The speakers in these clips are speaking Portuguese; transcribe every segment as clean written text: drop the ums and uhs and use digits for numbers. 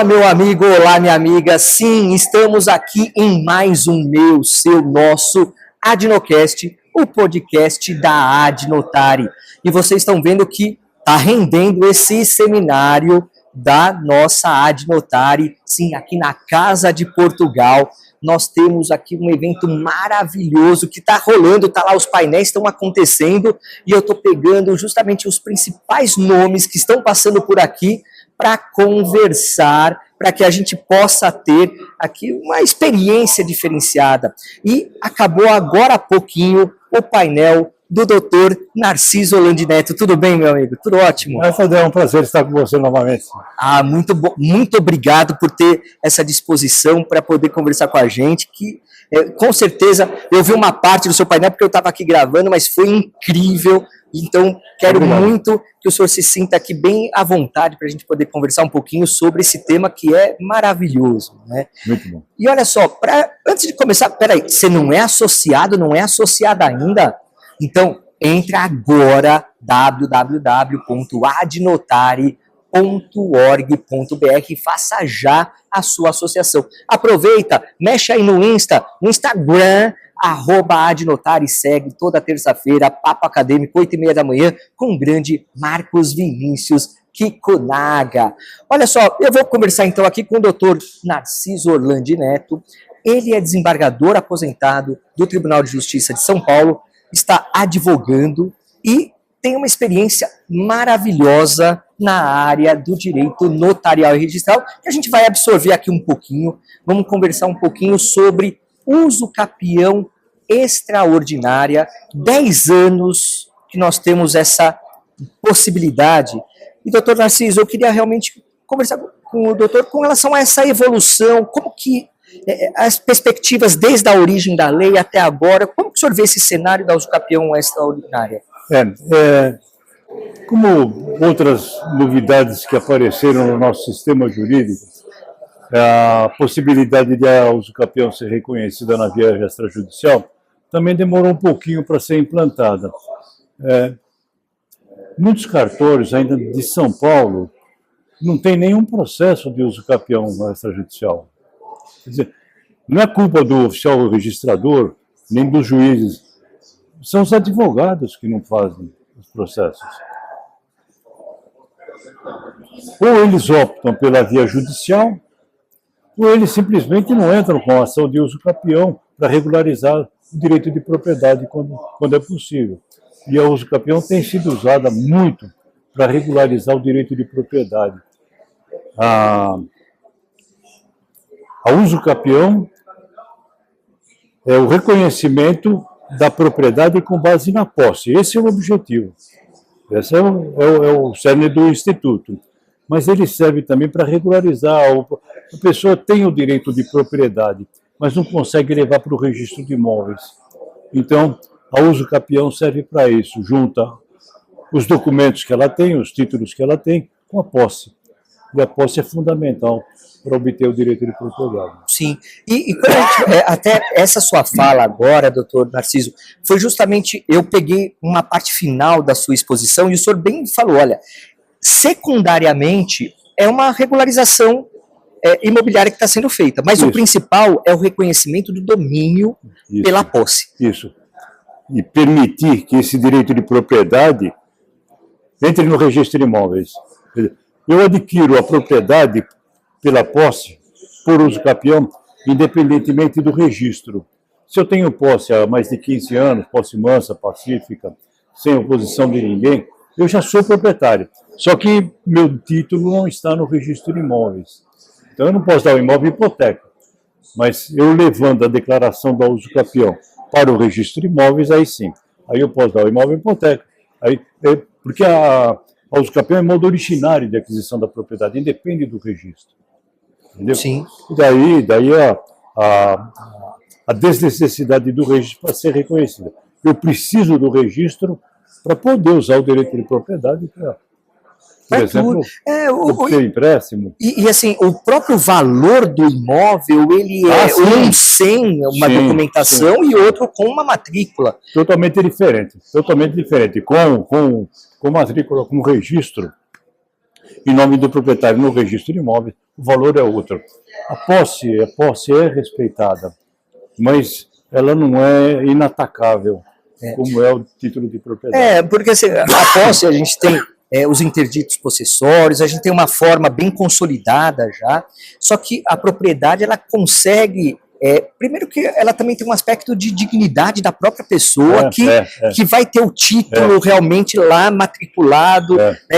Olá, meu amigo, olá, minha amiga. Sim, estamos aqui em mais um meu, seu, nosso Adnocast, o podcast da Adnotari. E vocês estão vendo que está rendendo esse seminário da nossa Adnotari. Sim, aqui na Casa de Portugal. Nós temos aqui um evento maravilhoso que está rolando, tá lá, os painéis estão acontecendo e eu estou pegando justamente os principais nomes que estão passando por aqui para conversar, para que a gente possa ter aqui uma experiência diferenciada. E acabou agora há pouquinho o painel do Dr. Narciso Orlandi Neto. Tudo bem, meu amigo? Tudo ótimo? É um prazer estar com você novamente. Muito obrigado por ter essa disposição para poder conversar com a gente, que com certeza eu vi uma parte do seu painel porque eu estava aqui gravando, mas foi incrível. Então, quero muito que o senhor se sinta aqui bem à vontade para a gente poder conversar um pouquinho sobre esse tema que é maravilhoso, né? Muito bom. E olha só, antes de começar, peraí, você não é associado, não é associada ainda? Então, entre agora, www.adnotari.org.br e faça já a sua associação. Aproveita, mexe aí no Instagram, @Adnotari, segue toda terça-feira, papo acadêmico, 8h30 da manhã, com o grande Marcos Vinícius Kikunaga. Olha só, eu vou conversar então aqui com o Dr. Narciso Orlandi Neto. Ele é desembargador aposentado do Tribunal de Justiça de São Paulo, está advogando e tem uma experiência maravilhosa na área do direito notarial e registral, que a gente vai absorver aqui um pouquinho. Vamos conversar um pouquinho sobre uso capião extraordinária. 10 anos que nós temos essa possibilidade. E, doutor Narciso, eu queria realmente conversar com o doutor com relação a essa evolução, como que as perspectivas desde a origem da lei até agora, como que o senhor vê esse cenário da uso capião extraordinária? Como outras novidades que apareceram no nosso sistema jurídico, a possibilidade de a uso capião ser reconhecida na via extrajudicial também demorou um pouquinho para ser implantada. Muitos cartórios ainda de São Paulo não tem nenhum processo de uso capião extrajudicial. Quer dizer, não é culpa do oficial registrador, nem dos juízes. São os advogados que não fazem os processos. Ou eles optam pela via judicial, ou eles simplesmente não entram com a ação de uso capião para regularizar o direito de propriedade quando é possível. E a uso capião tem sido usada muito para regularizar o direito de propriedade. A uso capião é o reconhecimento da propriedade com base na posse. Esse é o objetivo. Esse é o cerne do Instituto. Mas ele serve também para regularizar. A pessoa tem o direito de propriedade, mas não consegue levar para o registro de imóveis. Então, a uso capião serve para isso. Junta os documentos que ela tem, os títulos que ela tem, com a posse. E a posse é fundamental para obter o direito de propriedade. Sim, e quando até essa sua fala agora, doutor Narciso, foi justamente, eu peguei uma parte final da sua exposição e o senhor bem falou, olha, secundariamente é uma regularização imobiliária que está sendo feita, mas o principal é o reconhecimento do domínio pela posse. Isso, e permitir que esse direito de propriedade entre no registro de imóveis. Eu adquiro a propriedade pela posse, por uso capião, independentemente do registro. Se eu tenho posse há mais de 15 anos, posse mansa, pacífica, sem oposição de ninguém, eu já sou proprietário. Só que meu título não está no registro de imóveis. Então eu não posso dar o imóvel em hipoteca. Mas eu levando a declaração do uso capião para o registro de imóveis, aí sim. Aí eu posso dar o imóvel em hipoteca. Porque a uso capião é modo originário de aquisição da propriedade, independe do registro. Entendeu? Sim. E daí a desnecessidade do registro para ser reconhecida. Eu preciso do registro para poder usar o direito de propriedade para, por exemplo, obter empréstimo. E assim, o próprio valor do imóvel, ele um sem uma documentação e outro com uma matrícula. Totalmente diferente. Com matrícula, com registro, em nome do proprietário no registro de imóveis, o valor é outro. A posse é respeitada, mas ela não é inatacável, como é o título de propriedade. Porque assim, a posse a gente tem os interditos possessórios, a gente tem uma forma bem consolidada já, só que a propriedade ela consegue, primeiro que ela também tem um aspecto de dignidade da própria pessoa, que vai ter o título realmente lá matriculado,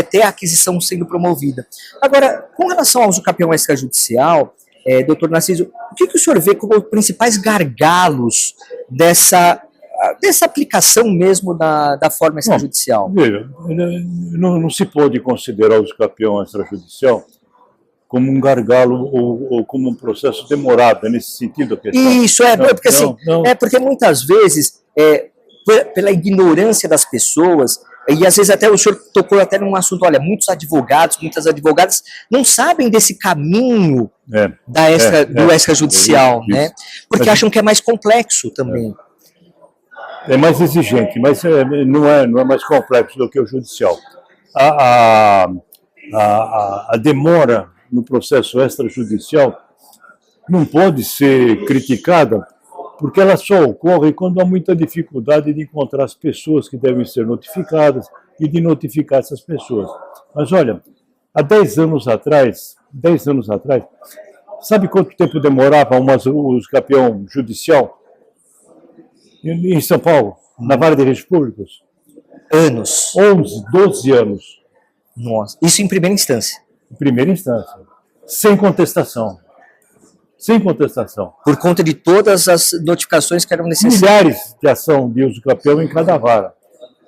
ter a aquisição sendo promovida. Agora, com relação ao usucapião extrajudicial, doutor Narciso, o que o senhor vê como os principais gargalos dessa aplicação mesmo da forma extrajudicial? Veja, não se pode considerar o usucapião extrajudicial como um gargalo ou como um processo demorado, nesse sentido. Isso, porque assim, porque muitas vezes, pela ignorância das pessoas, e às vezes até o senhor tocou até num assunto, olha, muitas advogadas não sabem desse caminho do extrajudicial, né? Porque acham que é mais complexo também. É mais exigente, mas não é mais complexo do que o judicial. A demora no processo extrajudicial não pode ser criticada, porque ela só ocorre quando há muita dificuldade de encontrar as pessoas que devem ser notificadas e de notificar essas pessoas. Mas olha, há 10 anos atrás, sabe quanto tempo demorava o usucapião judicial em São Paulo, na Vara de Registros Públicos? Anos. 11, 12 anos. Nossa, isso em primeira instância. Em primeira instância. Sem contestação. Sem contestação. Por conta de todas as notificações que eram necessárias. Milhares de ação de usucapião em cada vara.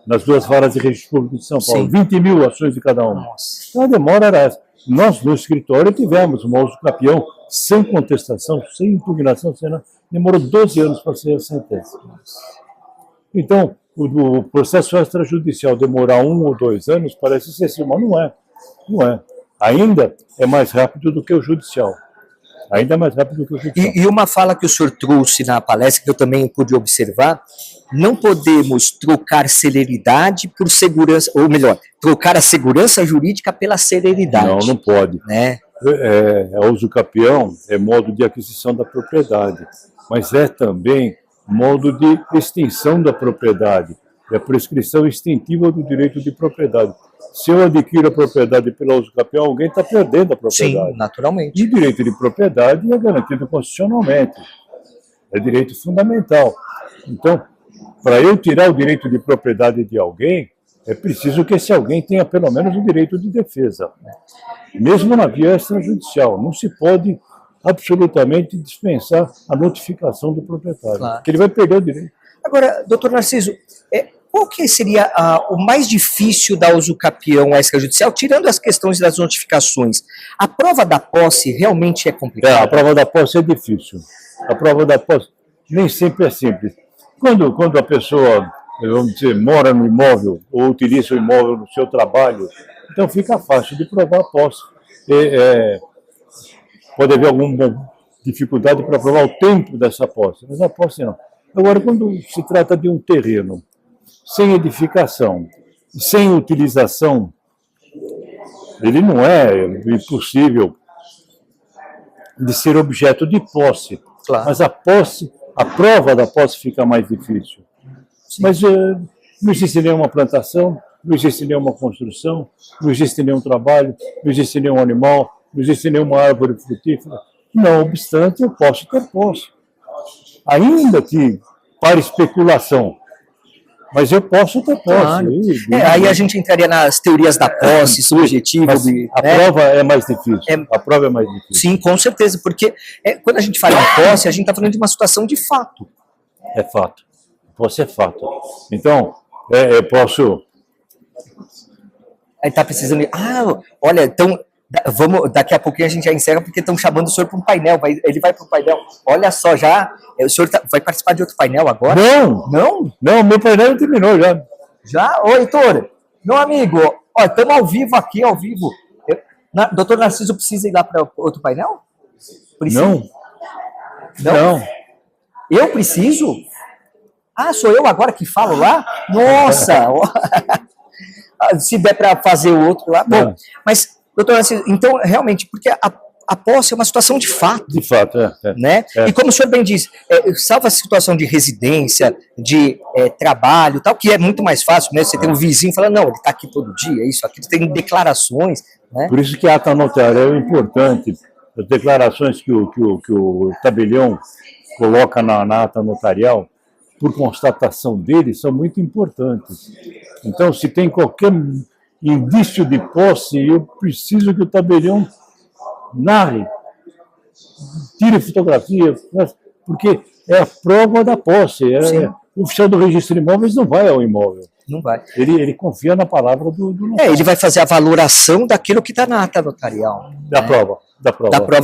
Nas 2 varas de registro público de São Paulo. Sim. 20 mil ações de cada uma. Nossa. Então a demora era essa. Nós, no escritório, tivemos uma usucapião sem contestação, sem impugnação, demorou 12 anos para sair a sentença. Então, o processo extrajudicial demorar 1 ou 2 anos parece excessivo, mas não é. Não é. Ainda é mais rápido do que o judicial. Ainda é mais rápido do que o judicial. E uma fala que o senhor trouxe na palestra, que eu também pude observar, não podemos trocar celeridade por segurança, ou melhor, trocar a segurança jurídica pela celeridade. Não pode. Né? O usucapião é modo de aquisição da propriedade, mas é também modo de extinção da propriedade, é a prescrição extintiva do direito de propriedade. Se eu adquiro a propriedade pela usucapião, alguém está perdendo a propriedade. Sim, naturalmente. E o direito de propriedade é garantido constitucionalmente, é direito fundamental. Então, para eu tirar o direito de propriedade de alguém, é preciso que esse alguém tenha pelo menos o direito de defesa. Mesmo na via extrajudicial, não se pode absolutamente dispensar a notificação do proprietário, porque ele vai perder o direito. Agora, doutor Narciso, qual que seria o mais difícil da usucapião extrajudicial, tirando as questões das notificações? A prova da posse realmente é complicada? A prova da posse é difícil. A prova da posse nem sempre é simples. Quando a pessoa, vamos dizer, mora no imóvel ou utiliza o imóvel no seu trabalho, então fica fácil de provar a posse. Pode haver alguma dificuldade para provar o tempo dessa posse, mas a posse não. Agora, quando se trata de um terreno sem edificação, sem utilização, ele não é impossível de ser objeto de posse. Claro. Mas a prova da posse fica mais difícil. Sim. Mas não existe nenhuma plantação, não existe nenhuma construção, não existe nenhum trabalho, não existe nenhum animal, não existe nenhuma árvore frutífera. Não obstante, eu posso ter posse. Ainda que para especulação, mas eu posso ter posse. Claro. Aí a gente entraria nas teorias da posse, subjetiva. A prova é mais difícil. A prova é mais difícil. Sim, com certeza, porque quando a gente fala em posse, a gente está falando de uma situação de fato. É fato. Posse é fato. Então, eu posso... Aí está precisando de... olha, então... daqui a pouquinho a gente já encerra, porque estão chamando o senhor para um painel. Ele vai para o painel. Olha só, já. O senhor vai participar de outro painel agora? Não, meu painel terminou já. Já? Ô, Heitor, meu amigo, estamos ao vivo aqui, ao vivo. Doutor Narciso precisa ir lá para outro painel? Precisa? Não. Eu preciso? Sou eu agora que falo lá? Nossa! Se der para fazer o outro lá. Bom, mas. Doutor Narciso, então, realmente, porque a posse é uma situação de fato. De fato, Né? E como o senhor bem disse, salvo a situação de residência, de trabalho, tal, que é muito mais fácil, né? Você tem um vizinho falando, não, ele está aqui todo dia, isso, aqui, tem declarações. Né? Por isso que a ata notarial é importante. As declarações que o tabelião coloca na ata notarial, por constatação dele, são muito importantes. Então, se tem qualquer indício de posse, eu preciso que o tabelião narre, tire fotografia, porque é a prova da posse. O oficial do registro de imóveis não vai ao imóvel. Não vai. Ele confia na palavra do notário. Ele vai fazer a valoração daquilo que está na ata notarial. Da prova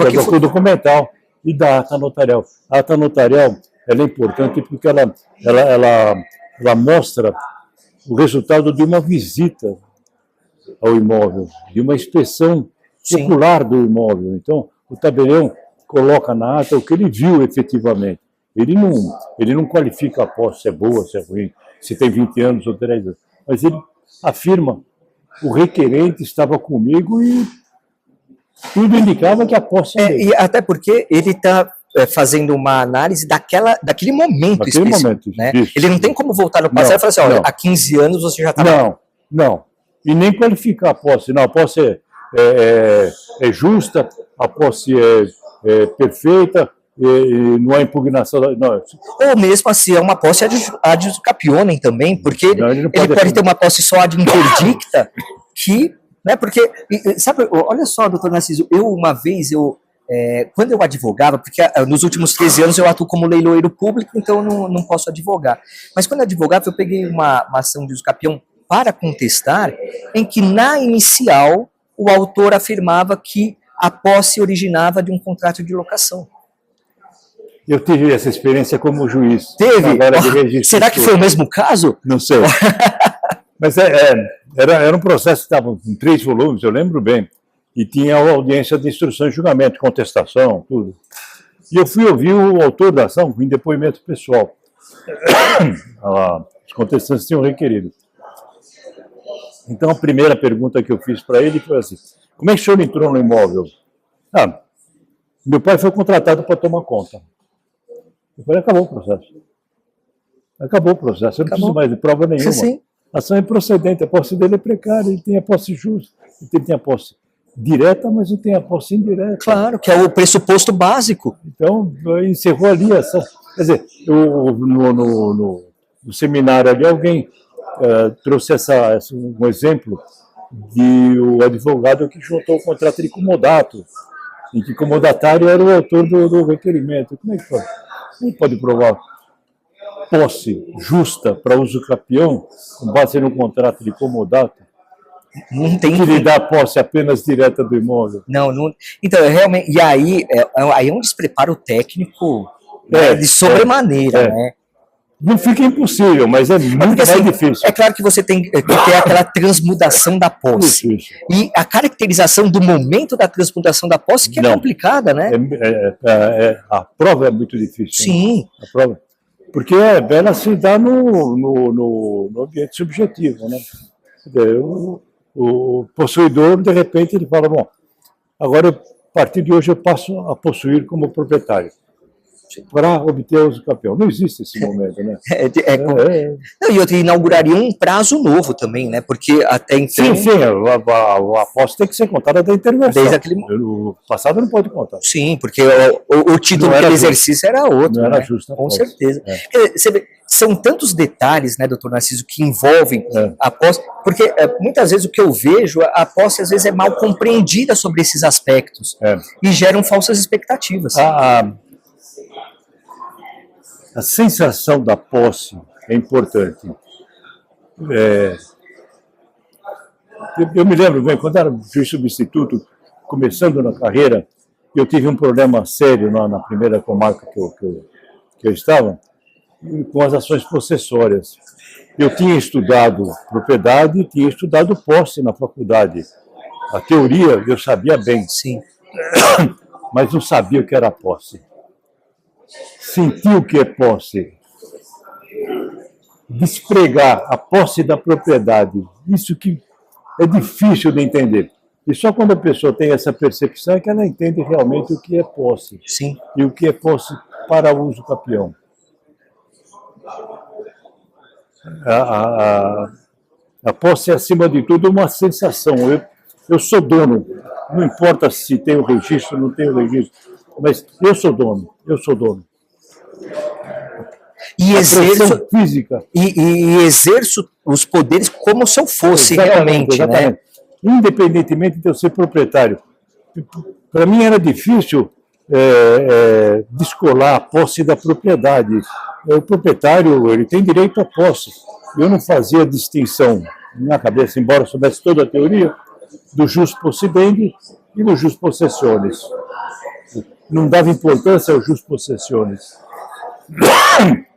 que foi documental e da ata notarial. A ata notarial ela é importante porque ela mostra o resultado de uma visita ao imóvel, de uma inspeção ocular do imóvel. Então, o tabelião coloca na ata o que ele viu efetivamente. Ele não qualifica a posse se é boa, se é ruim, se tem 20 anos ou 10 anos. Mas ele afirma, o requerente estava comigo e tudo indicava que a posse é dele. E até porque ele está fazendo uma análise daquele momento específico. Né? Ele não tem como voltar no passado e falar assim, olha, há 15 anos você já está... Não. E nem qualificar a posse. Não, a posse é justa, a posse é perfeita, não há impugnação. Não. Ou mesmo assim, é uma posse ad usucapionem também, porque ele pode ter uma posse só ad interdicta, que, né, porque, sabe, olha só, doutor Narciso, uma vez, quando eu advogava, porque nos últimos 13 anos eu atuo como leiloeiro público, então eu não posso advogar, mas quando eu advogava, eu peguei uma ação de usucapião para contestar, em que na inicial o autor afirmava que a posse originava de um contrato de locação. Eu tive essa experiência como juiz. Teve? Será que foi o mesmo caso? Não sei. Mas era um processo que estava em 3 volumes, eu lembro bem, e tinha audiência de instrução e julgamento, contestação, tudo. E eu fui ouvir o autor da ação em depoimento pessoal. Os contestantes tinham requerido. Então, a primeira pergunta que eu fiz para ele foi assim, como é que o senhor entrou no imóvel? Meu pai foi contratado para tomar conta. Eu falei, acabou o processo. Eu não preciso mais de prova nenhuma. Sim. A ação é improcedente, a posse dele é precária, ele tem a posse justa, ele tem a posse direta, mas não tem a posse indireta. Claro, que é o pressuposto básico. Então, encerrou ali a ação. Quer dizer, no seminário ali, alguém trouxe um exemplo de o advogado que juntou o contrato de comodato, em que o comodatário era o autor do requerimento. Como é que foi? Não pode provar posse justa para usucapião com base no contrato de comodato? Não tem que lhe dá posse apenas direta do imóvel. Não. Então, realmente, e aí é um despreparo técnico de sobremaneira, né? Não fica impossível, mas é muito mais difícil. É claro que você tem que ter aquela transmudação da posse. Isso. E a caracterização do momento da transmudação da posse que é complicada, né? A prova é muito difícil. Sim. Né? A prova, porque ela se dá no ambiente subjetivo, né? O possuidor, de repente, ele fala, bom, agora, a partir de hoje, eu passo a possuir como proprietário para obter o usucapião. Não existe esse momento, né? E eu inauguraria um prazo novo também, né? Porque até então... Sim, a posse tem que ser contada da intervenção. Desde aquele... O passado não pode contar. Sim, porque o título que ele exercício era outro. Não era justo. Com certeza. Você vê, são tantos detalhes, né, doutor Narciso, que envolvem a posse, porque muitas vezes o que eu vejo, a posse às vezes é mal compreendida sobre esses aspectos e geram falsas expectativas. A sensação da posse é importante. Eu me lembro bem, quando era juiz substituto, começando na carreira, eu tive um problema sério na primeira comarca que eu estava, com as ações possessórias. Eu tinha estudado propriedade e tinha estudado posse na faculdade. A teoria eu sabia bem, sim, mas não sabia o que era posse. Sentir o que é posse, despregar a posse da propriedade, isso que é difícil de entender. E só quando a pessoa tem essa percepção é que ela entende realmente o que é posse. Sim. E o que é posse para uso capião. A posse é, acima de tudo, uma sensação. Eu sou dono. Não importa se tem o registro ou não tem o registro. Mas eu sou dono. Eu sou dono. E exerço, física. E exerço os poderes como se eu fosse realmente, exatamente. Né? Independentemente de eu ser proprietário. Para mim era difícil descolar a posse da propriedade. O proprietário ele tem direito à posse. Eu não fazia distinção na minha cabeça, embora eu soubesse toda a teoria, do jus possidendi e do jus possessionis. Não dava importância ao jus possessionis,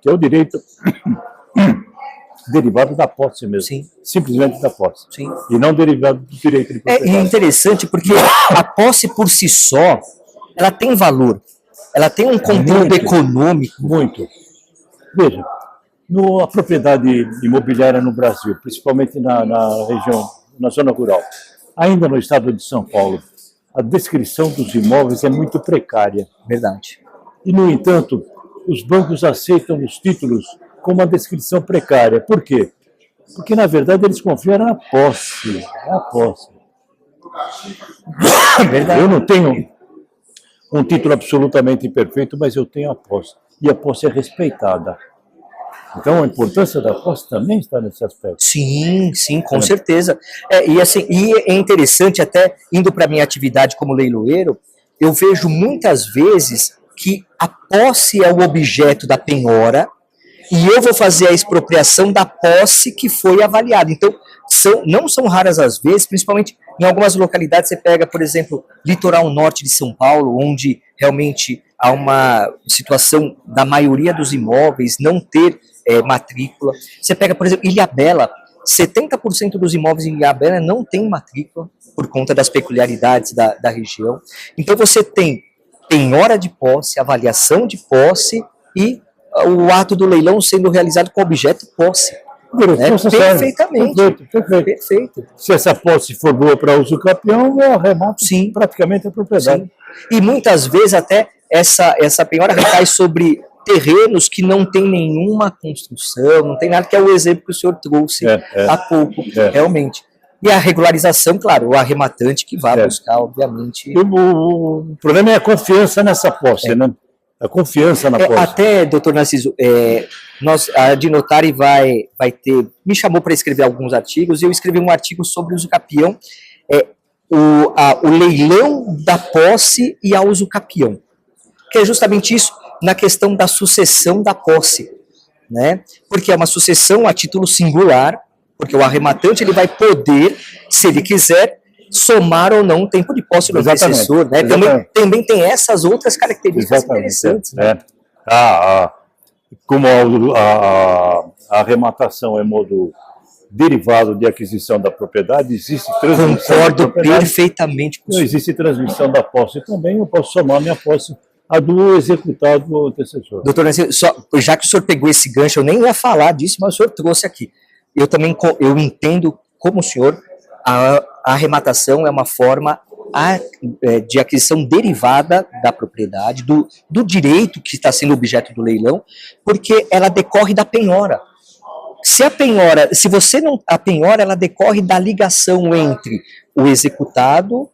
que é o direito derivado da posse mesmo. Sim. Simplesmente da posse. Sim. E não derivado do direito de propriedade. É interessante porque a posse por si só, ela tem valor. Ela tem um conteúdo econômico. Muito. Veja, a propriedade imobiliária no Brasil, principalmente na região, na zona rural, ainda no estado de São Paulo, a descrição dos imóveis é muito precária. Verdade. E, no entanto, os bancos aceitam os títulos com uma descrição precária. Por quê? Porque, na verdade, eles confiam na posse. Na posse. Verdade. Eu não tenho um título absolutamente perfeito, mas eu tenho a posse. E a posse é respeitada. Então, a importância da posse também está nesse aspecto. Sim, com certeza. E é interessante, até indo para a minha atividade como leiloeiro, eu vejo muitas vezes que a posse é o objeto da penhora e eu vou fazer a expropriação da posse que foi avaliada. Então, não são raras as vezes, principalmente em algumas localidades, você pega, por exemplo, litoral norte de São Paulo, onde realmente há uma situação da maioria dos imóveis não ter matrícula. Você pega, por exemplo, Ilhabela, 70% dos imóveis em Ilhabela não tem matrícula, por conta das peculiaridades da região. Então você tem penhora de posse, avaliação de posse e o ato do leilão sendo realizado com objeto posse. Perfeitamente. Perfeito. Se essa posse for boa para uso capião, eu arremato praticamente a propriedade. Sim. E muitas vezes até essa penhora recai sobre terrenos que não tem nenhuma construção, não tem nada, que é o exemplo que o senhor trouxe há pouco, realmente. E a regularização, claro, o arrematante que vai buscar, obviamente. O problema é a confiança nessa posse, né? A confiança na posse. Até, doutor Narciso, a Adnotari vai ter... Me chamou para escrever alguns artigos, e eu escrevi um artigo sobre uso capião, o leilão da posse e a uso capião, que é justamente isso, na questão da sucessão da posse, né? Porque é uma sucessão a título singular, porque o arrematante ele vai poder, se ele quiser, somar ou não o tempo de posse do antecessor, né? Também tem essas outras características interessantes. Né? Como a arrematação é modo derivado de aquisição da propriedade, existe transmissão. Concordo perfeitamente com isso. Não existe transmissão da posse também, eu posso somar minha posse a do executado antecessor. Doutor Narciso, já que o senhor pegou esse gancho, eu nem ia falar disso, mas o senhor trouxe aqui. Eu entendo, como o senhor, a arrematação é uma forma de aquisição derivada da propriedade, do direito que está sendo objeto do leilão, porque ela decorre da penhora. A penhora ela decorre da ligação entre o executado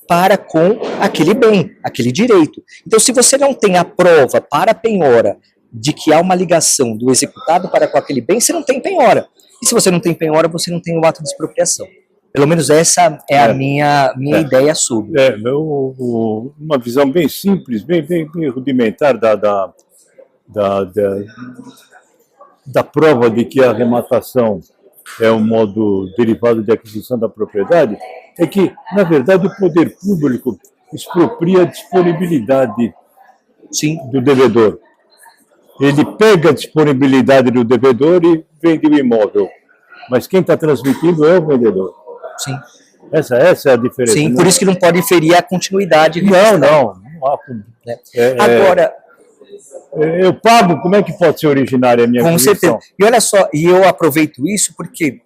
para com aquele bem, aquele direito. Então, se você não tem a prova para a penhora de que há uma ligação do executado para com aquele bem, você não tem penhora. E se você não tem penhora, você não tem o ato de expropriação. Pelo menos essa é a minha ideia sobre. Uma visão bem simples, bem rudimentar da prova de que a arrematação é um modo derivado de aquisição da propriedade, é que, na verdade, o poder público expropria a disponibilidade do devedor. Ele pega a disponibilidade do devedor e vende o imóvel. Mas quem está transmitindo é o vendedor. Sim. Essa é a diferença. Sim, por isso que não pode ferir a continuidade. Não há. Agora... Eu pago, como é que pode ser originária a minha Com certeza. E olha só, e eu aproveito isso porque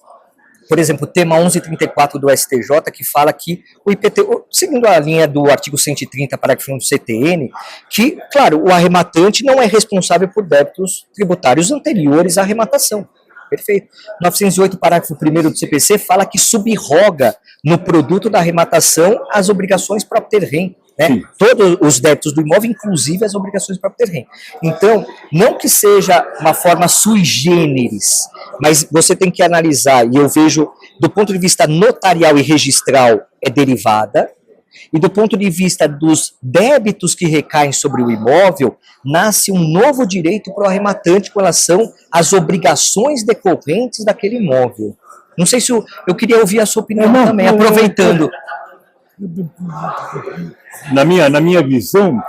por exemplo, o tema 1134 do STJ, que fala que o IPTU, seguindo a linha do artigo 130, parágrafo 1 do CTN, que, claro, o arrematante não é responsável por débitos tributários anteriores à arrematação. Perfeito. 908, parágrafo 1º do CPC, fala que subroga no produto da arrematação as obrigações próprio terreno. Né? Todos os débitos do imóvel, inclusive as obrigações próprio terreno. Então, não que seja uma forma sui generis, mas você tem que analisar, e eu vejo, do ponto de vista notarial e registral, é derivada, e do ponto de vista dos débitos que recaem sobre o imóvel, nasce um novo direito para o arrematante com relação às obrigações decorrentes daquele imóvel. Não sei se eu queria ouvir a sua opinião também, aproveitando. Na minha visão,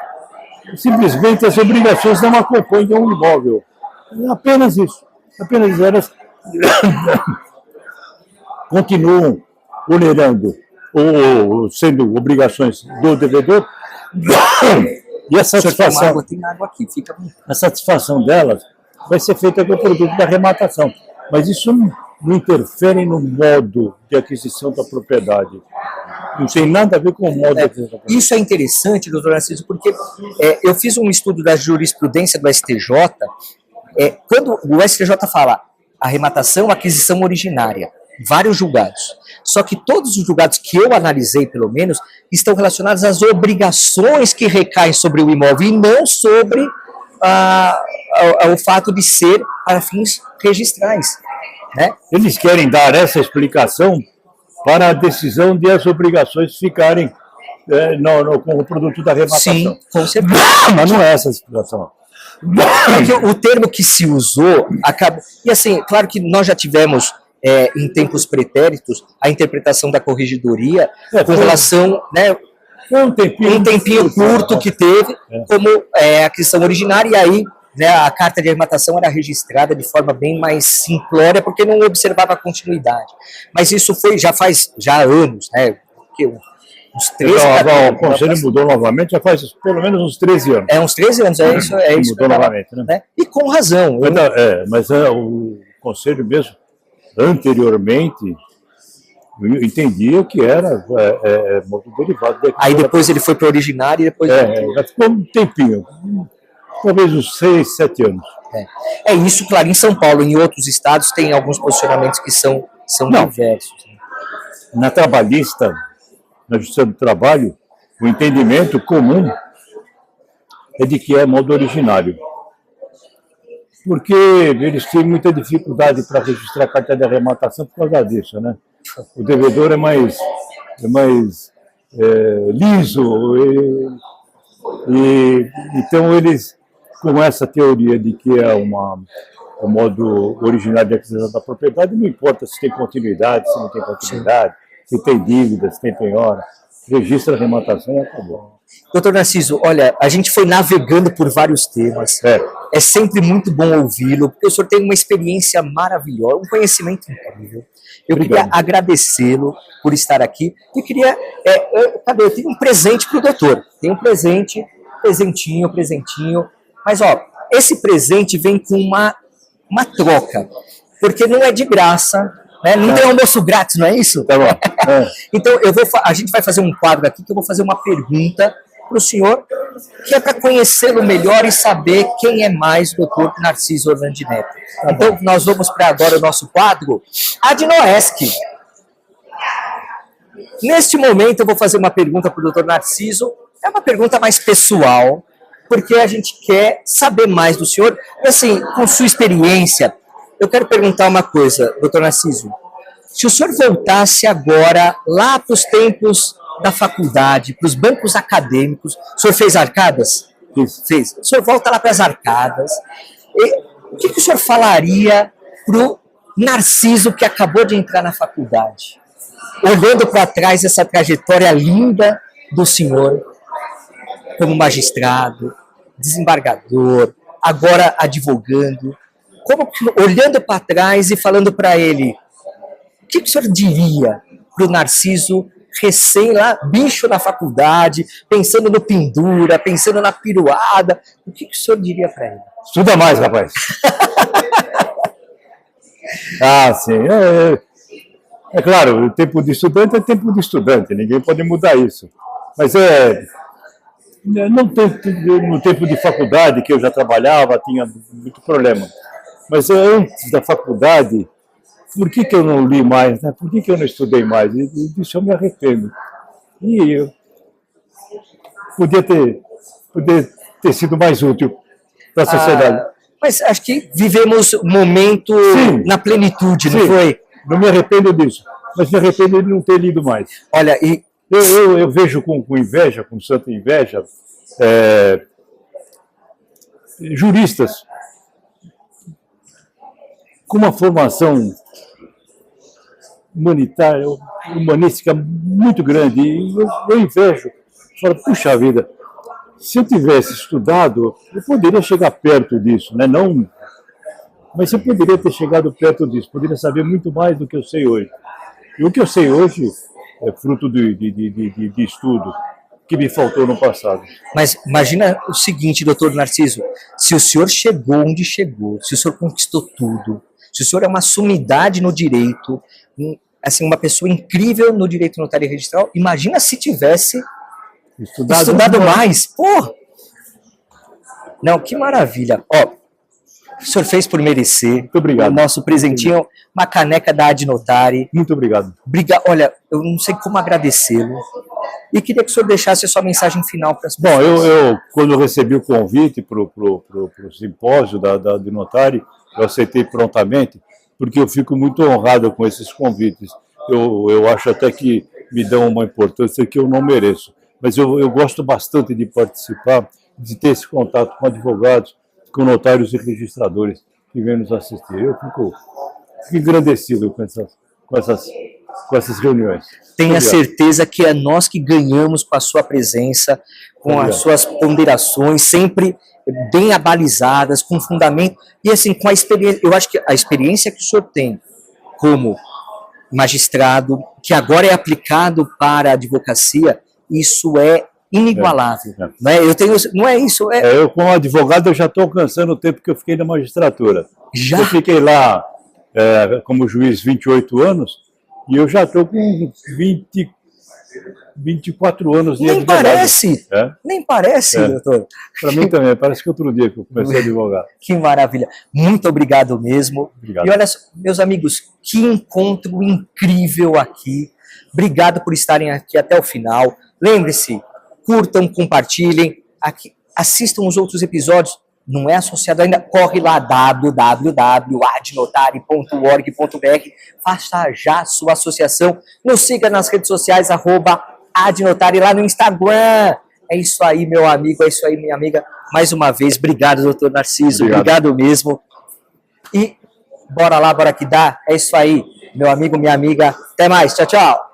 simplesmente as obrigações não acompanham o imóvel. Apenas isso. Apenas elas continuam onerando ou sendo obrigações do devedor. E a satisfação, a satisfação delas vai ser feita com o produto da arrematação. Mas isso não interfere no modo de aquisição da propriedade. Não tem nada a ver com o modo de aquisição da propriedade. Isso é interessante, doutor Narciso, porque eu fiz um estudo da jurisprudência do STJ, quando o STJ fala arrematação, aquisição originária, vários julgados. Só que todos os julgados que eu analisei, pelo menos, estão relacionados às obrigações que recaem sobre o imóvel e não sobre o fato de ser para fins registrais. Né? Eles querem dar essa explicação para a decisão de as obrigações ficarem com o produto da arrematação. Sim, com certeza. Mas não é essa a explicação. Porque o termo que se usou acaba. E assim, claro que nós já tivemos, em tempos pretéritos, a interpretação da corregedoria com relação. Né, um tempinho curto que teve, como aquisição originária, e aí. Né, a carta de arrematação era registrada de forma bem mais simplória, porque não observava a continuidade. Mas isso já faz anos, né? Uns 13 anos. O Conselho mudou novamente, já faz pelo menos uns 13 anos. Uns 13 anos, isso. Mudou novamente, né? E com razão. Mas o Conselho mesmo, anteriormente, entendia que era modo derivado. Aí depois ele foi para o originário e depois... já ficou um tempinho. Talvez uns 6, 7 anos. Isso, claro, em São Paulo e em outros estados tem alguns posicionamentos que são diversos. Né? Na trabalhista, na Justiça do Trabalho, o entendimento comum é de que é modo originário. Porque eles têm muita dificuldade para registrar a carta de arrematação por causa disso, né? O devedor é mais liso, então eles, com essa teoria de que é o modo originário de aquisição da propriedade, não importa se tem continuidade, se não tem continuidade, se tem dívida, se tem penhora, registra a arrematação e acabou. Doutor Narciso, olha, a gente foi navegando por vários temas. É sempre muito bom ouvi-lo, porque o senhor tem uma experiência maravilhosa, um conhecimento incrível. Eu queria agradecê-lo por estar aqui. Eu queria... eu tenho um presente para o doutor. Tem um presentinho. Mas, esse presente vem com uma troca. Porque não é de graça, né? Não tem almoço grátis, não é isso? Tá bom. Então, a gente vai fazer um quadro aqui que eu vou fazer uma pergunta para o senhor, que é para conhecê-lo melhor e saber quem é mais o doutor Narciso Orlandi Neto. Então, nós vamos para agora o nosso quadro Adnoesc. Neste momento, eu vou fazer uma pergunta para o doutor Narciso. É uma pergunta mais pessoal, porque a gente quer saber mais do senhor. E assim, com sua experiência, eu quero perguntar uma coisa, doutor Narciso. Se o senhor voltasse agora lá para os tempos da faculdade, para os bancos acadêmicos, o senhor fez arcadas? Fez. O senhor volta lá para as arcadas. O que o senhor falaria para o Narciso que acabou de entrar na faculdade? Olhando para trás essa trajetória linda do senhor, como magistrado, desembargador, agora advogando, olhando para trás e falando para ele, o que o senhor diria para o Narciso recém lá, bicho na faculdade, pensando no pendura, pensando na piruada, o que o senhor diria para ele? Estuda mais, rapaz. Sim. É claro, o tempo de estudante é tempo de estudante, ninguém pode mudar isso. Mas no tempo de faculdade, que eu já trabalhava, tinha muito problema. Mas antes da faculdade, por que eu não li mais? Né? Por que eu não estudei mais? E disso eu me arrependo. E eu podia ter sido mais útil para a sociedade. Mas acho que vivemos um momento na plenitude, não foi? Não me arrependo disso, mas me arrependo de não ter lido mais. Olha, e eu vejo com inveja, com santa inveja, juristas com uma formação humanitária, humanística muito grande. E eu invejo. Falo, puxa vida, se eu tivesse estudado, eu poderia chegar perto disso, né? Não, mas eu poderia ter chegado perto disso, poderia saber muito mais do que eu sei hoje. E o que eu sei hoje é fruto de estudo que me faltou no passado. Mas imagina o seguinte, doutor Narciso, se o senhor chegou onde chegou, se o senhor conquistou tudo, se o senhor é uma sumidade no direito, assim, uma pessoa incrível no direito notário e registral, imagina se tivesse estudado mais. Pô! Não, que maravilha. Ó, o senhor fez por merecer. Muito obrigado. O nosso presentinho, uma caneca da Adnotari. Muito obrigado. Olha, eu não sei como agradecê-lo. E queria que o senhor deixasse a sua mensagem final para as pessoas. Bom, eu quando eu recebi o convite para o simpósio da Adnotari, eu aceitei prontamente, porque eu fico muito honrado com esses convites. Eu acho até que me dão uma importância que eu não mereço. Mas eu gosto bastante de participar, de ter esse contato com advogados, com notários e registradores que vêm nos assistir. Eu fico engrandecido com essas reuniões. Tenha certeza que é nós que ganhamos com a sua presença, com as suas ponderações, sempre bem abalizadas, com fundamento, e assim, com a experiência. Eu acho que a experiência que o senhor tem como magistrado, que agora é aplicado para a advocacia, isso é inigualável. Não é isso? Eu, como advogado, eu já estou alcançando o tempo que eu fiquei na magistratura. Já? Eu fiquei lá como juiz 28 anos e eu já estou com 24 anos de advogado. Parece! Nem parece, doutor. Para mim também, parece que outro dia que eu comecei a advogar. Que maravilha. Muito obrigado mesmo. Obrigado. E olha, meus amigos, que encontro incrível aqui. Obrigado por estarem aqui até o final. Lembre-se, curtam, compartilhem, assistam os outros episódios. Não é associado ainda? Corre lá, www.adnotari.org.br. Faça já sua associação. Nos siga nas redes sociais, @adnotari, lá no Instagram. É isso aí, meu amigo, é isso aí, minha amiga. Mais uma vez, obrigado, doutor Narciso. Obrigado mesmo. E bora lá, bora que dá. É isso aí, meu amigo, minha amiga. Até mais, tchau, tchau.